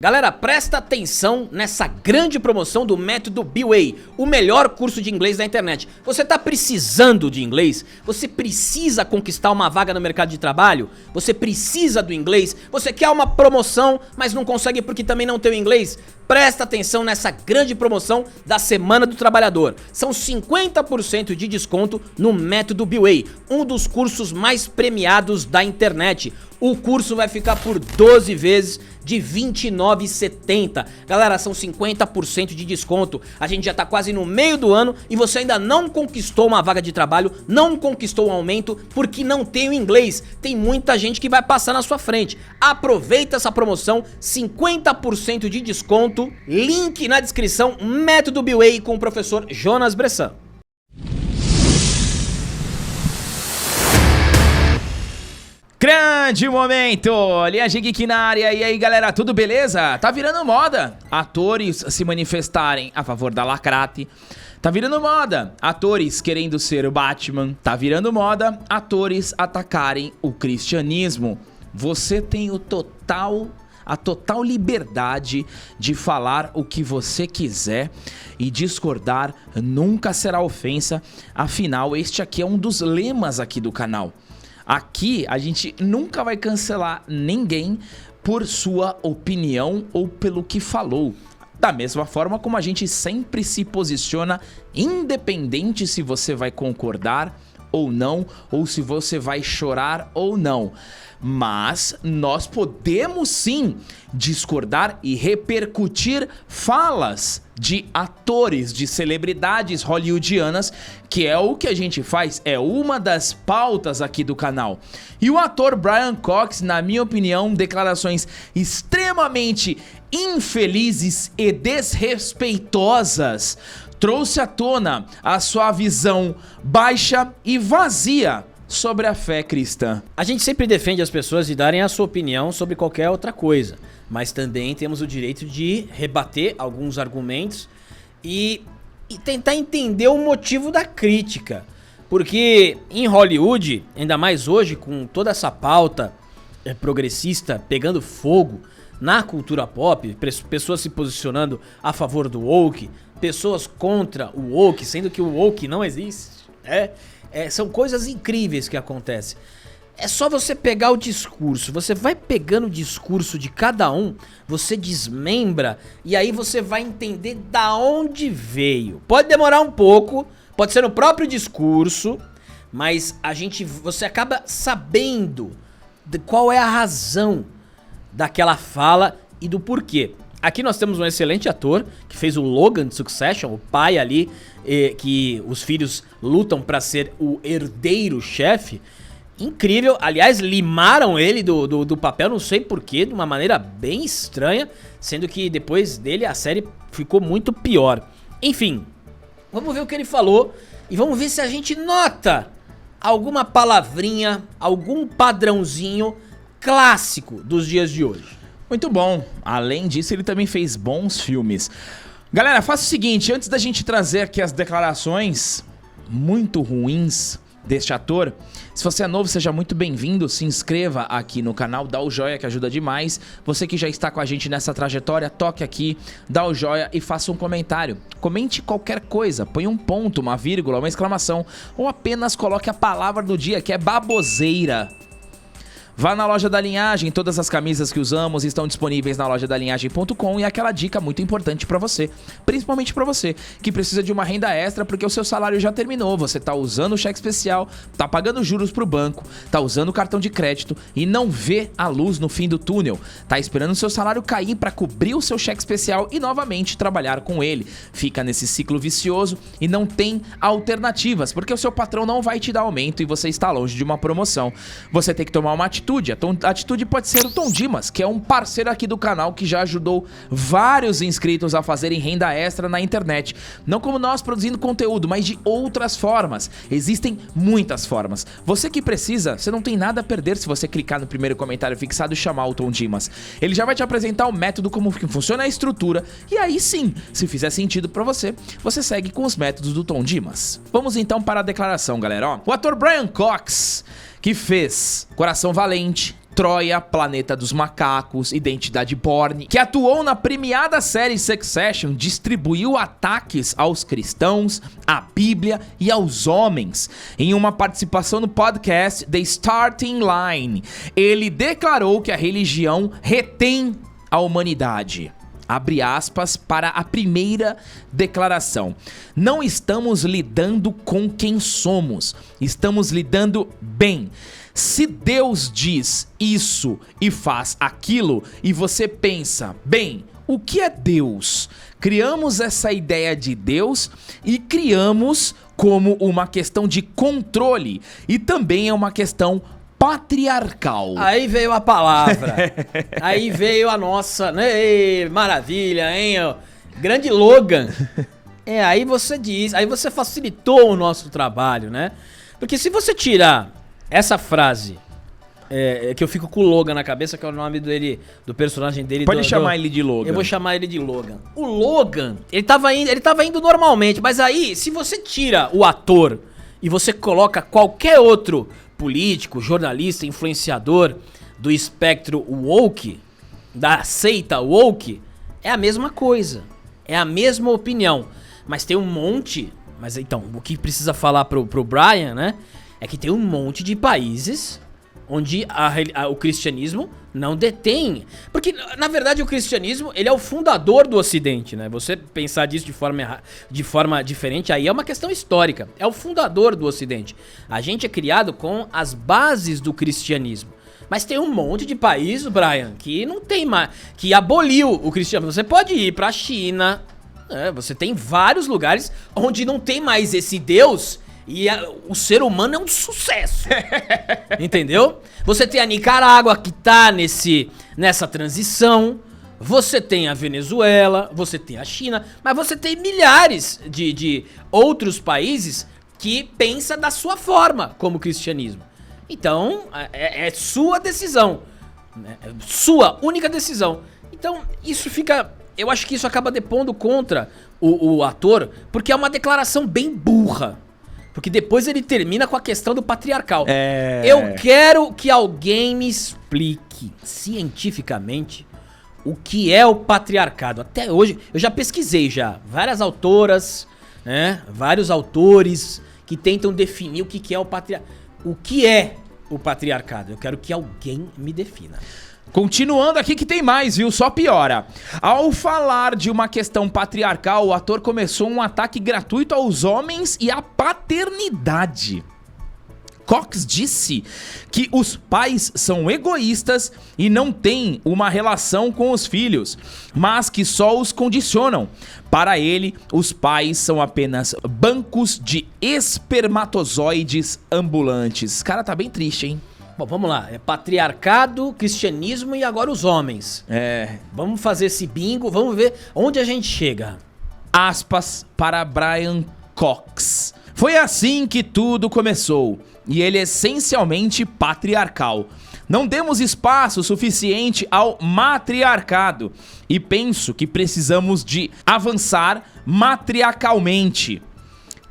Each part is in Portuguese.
Galera, presta atenção nessa grande promoção do Método B-Way, o melhor curso de inglês da internet. Você tá precisando de inglês? Você precisa conquistar uma vaga no mercado de trabalho? Você precisa do inglês? Você quer uma promoção, mas não consegue porque também não tem o inglês? Presta atenção nessa grande promoção da Semana do Trabalhador. São 50% de desconto no Método B-Way, um dos cursos mais premiados da internet. O curso vai ficar por 12 vezes de R$ 29,70. Galera, são 50% de desconto. A gente já tá quase no meio do ano e você ainda não conquistou uma vaga de trabalho, não conquistou um aumento porque não tem o inglês. Tem muita gente que vai passar na sua frente. Aproveita essa promoção, 50% de desconto. Link na descrição, Método B-Way com o professor Jonas Bressan. Grande momento, Linhagem Geek na área. E aí galera, tudo beleza? Tá virando moda atores se manifestarem a favor da lacrate. Tá virando moda atores querendo ser o Batman. Tá virando moda atores atacarem o cristianismo. Você tem a total liberdade de falar o que você quiser e discordar nunca será ofensa. Afinal, este aqui é um dos lemas aqui do canal. Aqui a gente nunca vai cancelar ninguém por sua opinião ou pelo que falou. Da mesma forma como a gente sempre se posiciona, independente se você vai concordar ou não, ou se você vai chorar ou não. Mas nós podemos sim discordar e repercutir falas de atores, de celebridades hollywoodianas, que é o que a gente faz, é uma das pautas aqui do canal. E o ator Brian Cox, na minha opinião, declarações extremamente infelizes e desrespeitosas, trouxe à tona a sua visão baixa e vazia sobre a fé cristã. A gente sempre defende as pessoas de darem a sua opinião sobre qualquer outra coisa, mas também temos o direito de rebater alguns argumentos e tentar entender o motivo da crítica. Porque em Hollywood, ainda mais hoje com toda essa pauta progressista pegando fogo na cultura pop, pessoas se posicionando a favor do woke, pessoas contra o woke, sendo que o woke não existe, são coisas incríveis que acontecem. É só você pegar o discurso, você vai pegando o discurso de cada um, você desmembra e aí você vai entender da onde veio. Pode demorar um pouco, pode ser no próprio discurso, mas você acaba sabendo de qual é a razão daquela fala e do porquê. Aqui nós temos um excelente ator que fez o Logan de Succession, o pai ali, que os filhos lutam pra ser o herdeiro-chefe. Incrível, aliás, limaram ele do papel, não sei porquê, de uma maneira bem estranha, sendo que depois dele a série ficou muito pior. Enfim, vamos ver o que ele falou e vamos ver se a gente nota alguma palavrinha, algum padrãozinho clássico dos dias de hoje. Muito bom. Além disso, ele também fez bons filmes. Galera, faça o seguinte, antes da gente trazer aqui as declarações muito ruins deste ator, se você é novo, seja muito bem-vindo, se inscreva aqui no canal, dá o joinha que ajuda demais. Você que já está com a gente nessa trajetória, toque aqui, dá o joinha e faça um comentário. Comente qualquer coisa, põe um ponto, uma vírgula, uma exclamação, ou apenas coloque a palavra do dia, que é baboseira. Vá na loja da Linhagem, todas as camisas que usamos estão disponíveis na loja da linhagem.com e aquela dica muito importante pra você, principalmente pra você que precisa de uma renda extra porque o seu salário já terminou, você tá usando o cheque especial, tá pagando juros pro banco, tá usando o cartão de crédito e não vê a luz no fim do túnel, tá esperando o seu salário cair pra cobrir o seu cheque especial e novamente trabalhar com ele. Fica nesse ciclo vicioso e não tem alternativas, porque o seu patrão não vai te dar aumento e você está longe de uma promoção. Você tem que tomar uma atitude. A atitude pode ser o Tom Dimas, que é um parceiro aqui do canal que já ajudou vários inscritos a fazerem renda extra na internet. Não como nós produzindo conteúdo, mas de outras formas. Existem muitas formas. Você que precisa, você não tem nada a perder se você clicar no primeiro comentário fixado e chamar o Tom Dimas. Ele já vai te apresentar o método, como que funciona a estrutura, e aí sim, se fizer sentido pra você, você segue com os métodos do Tom Dimas. Vamos então para a declaração, galera. O ator Brian Cox, que fez Coração Valente, Troia, Planeta dos Macacos, Identidade Bourne, que atuou na premiada série Succession, distribuiu ataques aos cristãos, à Bíblia e aos homens. Em uma participação no podcast The Starting Line, ele declarou que a religião retém a humanidade. Abre aspas para a primeira declaração. Não estamos lidando com quem somos, estamos lidando bem. Se Deus diz isso e faz aquilo, e você pensa, bem, o que é Deus? Criamos essa ideia de Deus e criamos como uma questão de controle e também é uma questão patriarcal. Aí veio a palavra. Aí veio a nossa, né? Ei, maravilha, hein? Ó. Grande Logan. Aí você diz, aí você facilitou o nosso trabalho, né? Porque se você tirar essa frase, que eu fico com o Logan na cabeça, que é o nome dele, do personagem dele. Pode chamar ele de Logan. Eu vou chamar ele de Logan. O Logan, ele tava indo normalmente, mas aí, se você tira o ator e você coloca qualquer outro político, jornalista, influenciador do espectro woke, da seita woke, é a mesma coisa. É a mesma opinião. Mas tem um monte... Mas então, o que precisa falar pro Brian, né? É que tem um monte de países onde o cristianismo não detém. Porque, na verdade, o cristianismo, ele é o fundador do Ocidente, né? Você pensar disso de forma diferente, aí é uma questão histórica. É o fundador do Ocidente. A gente é criado com as bases do cristianismo. Mas tem um monte de país, Brian, que não tem mais... Que aboliu o cristianismo. Você pode ir pra China... você tem vários lugares onde não tem mais esse Deus... E o ser humano é um sucesso. Entendeu? Você tem a Nicarágua que tá nessa transição. Você tem a Venezuela. Você tem a China. Mas você tem milhares de outros países que pensam da sua forma como cristianismo. Então, é sua decisão. Né? Sua única decisão. Então, isso fica... Eu acho que isso acaba depondo contra o ator, porque é uma declaração bem burra. Porque depois ele termina com a questão do patriarcal. Eu quero que alguém me explique cientificamente o que é o patriarcado. Até hoje, eu já pesquisei várias autoras, né, vários autores que tentam definir o que é o patriarcado. O que é o patriarcado? Eu quero que alguém me defina. Continuando aqui que tem mais, viu? Só piora. Ao falar de uma questão patriarcal, o ator começou um ataque gratuito aos homens e à paternidade. Cox disse que os pais são egoístas e não têm uma relação com os filhos, mas que só os condicionam. Para ele, os pais são apenas bancos de espermatozoides ambulantes. Esse cara tá bem triste, hein? Bom, vamos lá. É patriarcado, cristianismo e agora os homens. Vamos fazer esse bingo, vamos ver onde a gente chega. Aspas para Brian Cox. Foi assim que tudo começou, e ele é essencialmente patriarcal. Não demos espaço suficiente ao matriarcado, e penso que precisamos de avançar matriarcalmente.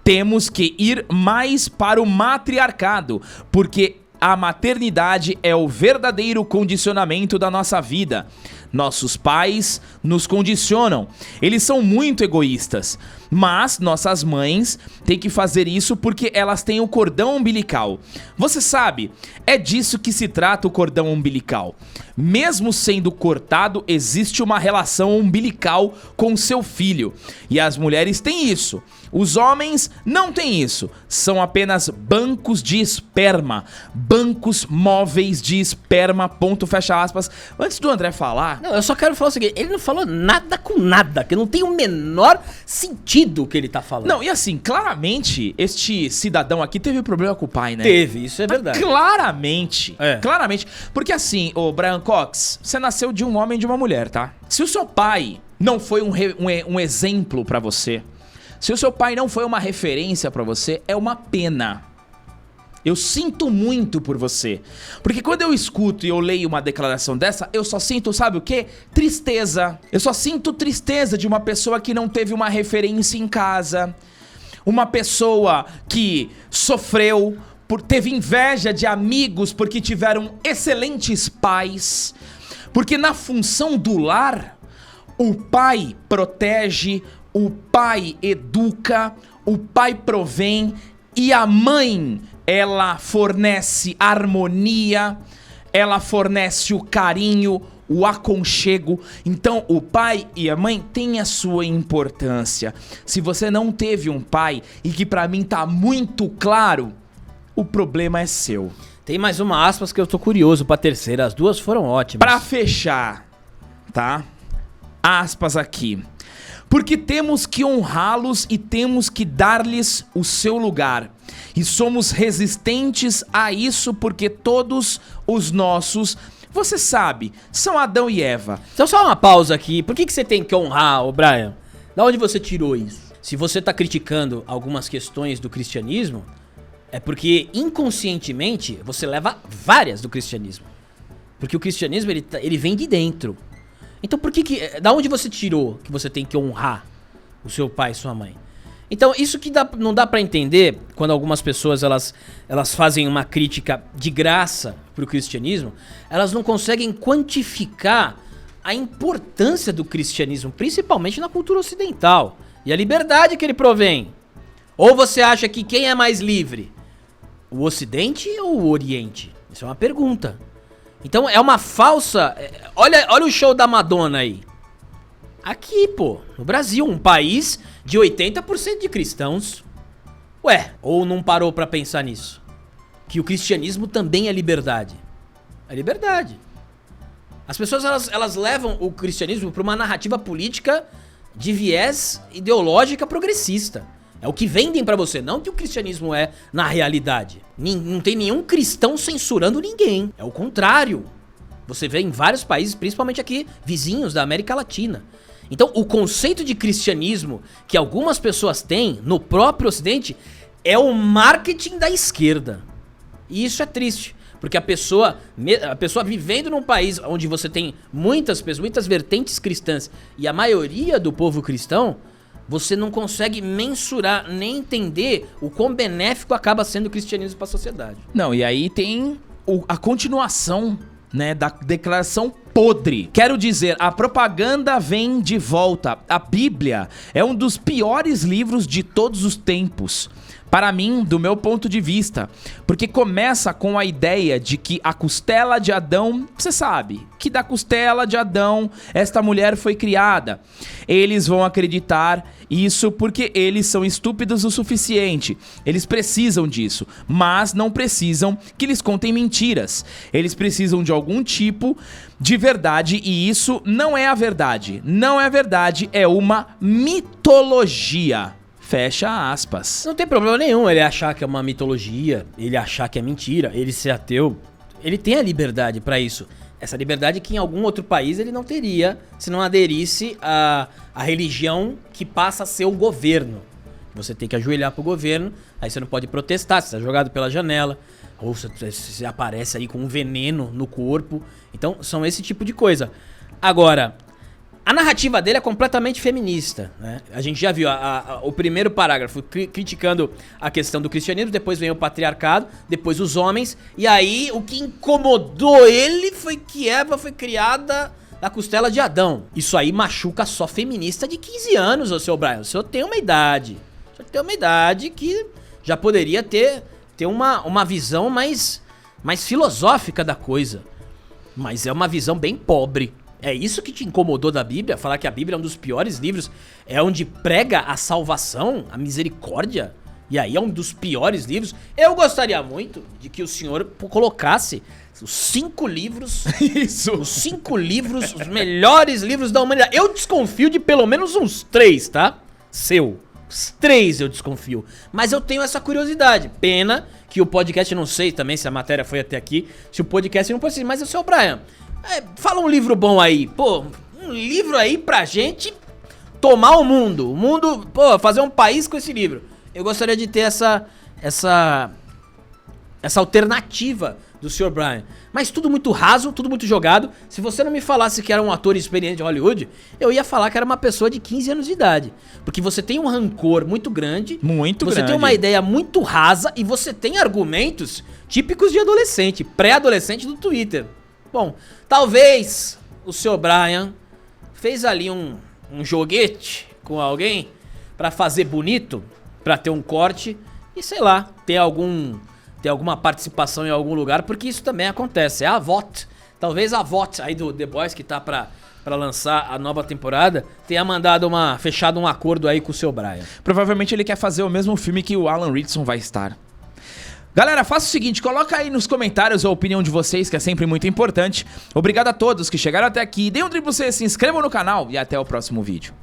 Temos que ir mais para o matriarcado, porque a maternidade é o verdadeiro condicionamento da nossa vida. Nossos pais nos condicionam. Eles são muito egoístas. Mas nossas mães têm que fazer isso porque elas têm o cordão umbilical. Você sabe, é disso que se trata o cordão umbilical. Mesmo sendo cortado, existe uma relação umbilical com seu filho. E as mulheres têm isso. Os homens não têm isso. São apenas bancos de esperma. Bancos móveis de esperma. Ponto, fecha aspas. Antes do André falar... Não, eu só quero falar o seguinte. Ele não falou nada com nada. Que não tem o menor sentido o que ele tá falando. Não, e assim, claramente, este cidadão aqui teve problema com o pai, né? Teve, isso é verdade. Claramente. Claramente. Porque assim, ô Brian Cox, você nasceu de um homem e de uma mulher, tá? Se o seu pai não foi um exemplo pra você, se o seu pai não foi uma referência pra você, é uma pena. Eu sinto muito por você. Porque quando eu escuto e eu leio uma declaração dessa, eu só sinto, sabe o quê? Tristeza. Eu só sinto tristeza de uma pessoa que não teve uma referência em casa. Uma pessoa que sofreu teve inveja de amigos porque tiveram excelentes pais, porque na função do lar, o pai protege, o pai educa, o pai provém e a mãe, ela fornece harmonia, ela fornece o carinho, o aconchego. Então o pai e a mãe têm a sua importância. Se você não teve um pai, e que pra mim tá muito claro, o problema é seu. Tem mais uma aspas que eu tô curioso pra terceira. As duas foram ótimas. Pra fechar, tá? Aspas aqui. Porque temos que honrá-los e temos que dar-lhes o seu lugar. E somos resistentes a isso porque todos os nossos, você sabe, são Adão e Eva. Então só uma pausa aqui. Por que você tem que honrar, ô Brian? Da onde você tirou isso? Se você tá criticando algumas questões do cristianismo, é porque inconscientemente você leva várias do cristianismo. Porque o cristianismo ele vem de dentro. Então da onde você tirou que você tem que honrar o seu pai e sua mãe? Então isso que não dá pra entender quando algumas pessoas elas fazem uma crítica de graça pro cristianismo, elas não conseguem quantificar a importância do cristianismo, principalmente na cultura ocidental, e a liberdade que ele provém. Ou você acha que quem é mais livre? O Ocidente ou o Oriente? Isso é uma pergunta. Então é uma falsa... Olha o show da Madonna aí. Aqui, pô, no Brasil, um país de 80% de cristãos. Ué, ou não parou pra pensar nisso? Que o cristianismo também é liberdade. É liberdade. As pessoas, elas levam o cristianismo pra uma narrativa política de viés ideológica progressista. É o que vendem pra você, não que o cristianismo é na realidade. Não tem nenhum cristão censurando ninguém. É o contrário. Você vê em vários países, principalmente aqui, vizinhos da América Latina. Então, o conceito de cristianismo que algumas pessoas têm no próprio Ocidente é o marketing da esquerda. E isso é triste, porque a pessoa vivendo num país onde você tem muitas vertentes cristãs e a maioria do povo cristão, você não consegue mensurar nem entender o quão benéfico acaba sendo o cristianismo para a sociedade. Não, e aí tem a continuação, né, da declaração podre. Quero dizer, a propaganda vem de volta. A Bíblia é um dos piores livros de todos os tempos. Para mim, do meu ponto de vista, porque começa com a ideia de que a costela de Adão, você sabe, que da costela de Adão esta mulher foi criada. Eles vão acreditar isso porque eles são estúpidos o suficiente. Eles precisam disso, mas não precisam que lhes contem mentiras. Eles precisam de algum tipo de verdade e isso não é a verdade. Não é verdade, é uma mitologia. Fecha aspas. Não tem problema nenhum ele achar que é uma mitologia, ele achar que é mentira, ele ser ateu. Ele tem a liberdade pra isso. Essa liberdade que em algum outro país ele não teria se não aderisse à religião que passa a ser o governo. Você tem que ajoelhar pro governo, aí você não pode protestar, você é jogado pela janela, ou você aparece aí com um veneno no corpo. Então são esse tipo de coisa. Agora... a narrativa dele é completamente feminista, né? A gente já viu o primeiro parágrafo criticando a questão do cristianismo, depois vem o patriarcado, depois os homens, e aí o que incomodou ele foi que Eva foi criada da costela de Adão. Isso aí machuca só feminista de 15 anos, ô seu Brian. O senhor tem uma idade. O senhor tem uma idade que já poderia ter uma visão mais filosófica da coisa. Mas é uma visão bem pobre. É isso que te incomodou da Bíblia? Falar que a Bíblia é um dos piores livros? É onde prega a salvação, a misericórdia? E aí é um dos piores livros? Eu gostaria muito de que o senhor colocasse os 5 livros... Isso! Os 5 livros, os melhores livros da humanidade. Eu desconfio de pelo menos uns 3, tá? Os 3 eu desconfio. Mas eu tenho essa curiosidade. Pena que o podcast, não sei também se a matéria foi até aqui, se o podcast não pode ser. Mas o seu Brian... fala um livro bom aí, pô, um livro aí pra gente tomar o mundo, pô, fazer um país com esse livro. Eu gostaria de ter essa alternativa do Sr. Bryan. Mas tudo muito raso, tudo muito jogado. Se você não me falasse que era um ator experiente de Hollywood, eu ia falar que era uma pessoa de 15 anos de idade. Porque você tem um rancor muito grande. Muito você grande. tem uma ideia muito rasa e você tem argumentos típicos de adolescente, pré-adolescente do Twitter. Bom, talvez o Sr. Bryan fez ali um joguete com alguém pra fazer bonito, pra ter um corte e sei lá, ter alguma participação em algum lugar, porque isso também acontece. É a VOT. Talvez a VOT aí do The Boys, que tá pra lançar a nova temporada, tenha fechado um acordo aí com o Sr. Bryan. Provavelmente ele quer fazer o mesmo filme que o Alan Ritchson vai estar. Galera, faça o seguinte, coloca aí nos comentários a opinião de vocês, que é sempre muito importante. Obrigado a todos que chegaram até aqui. Deem um triplo C, se inscrevam no canal e até o próximo vídeo.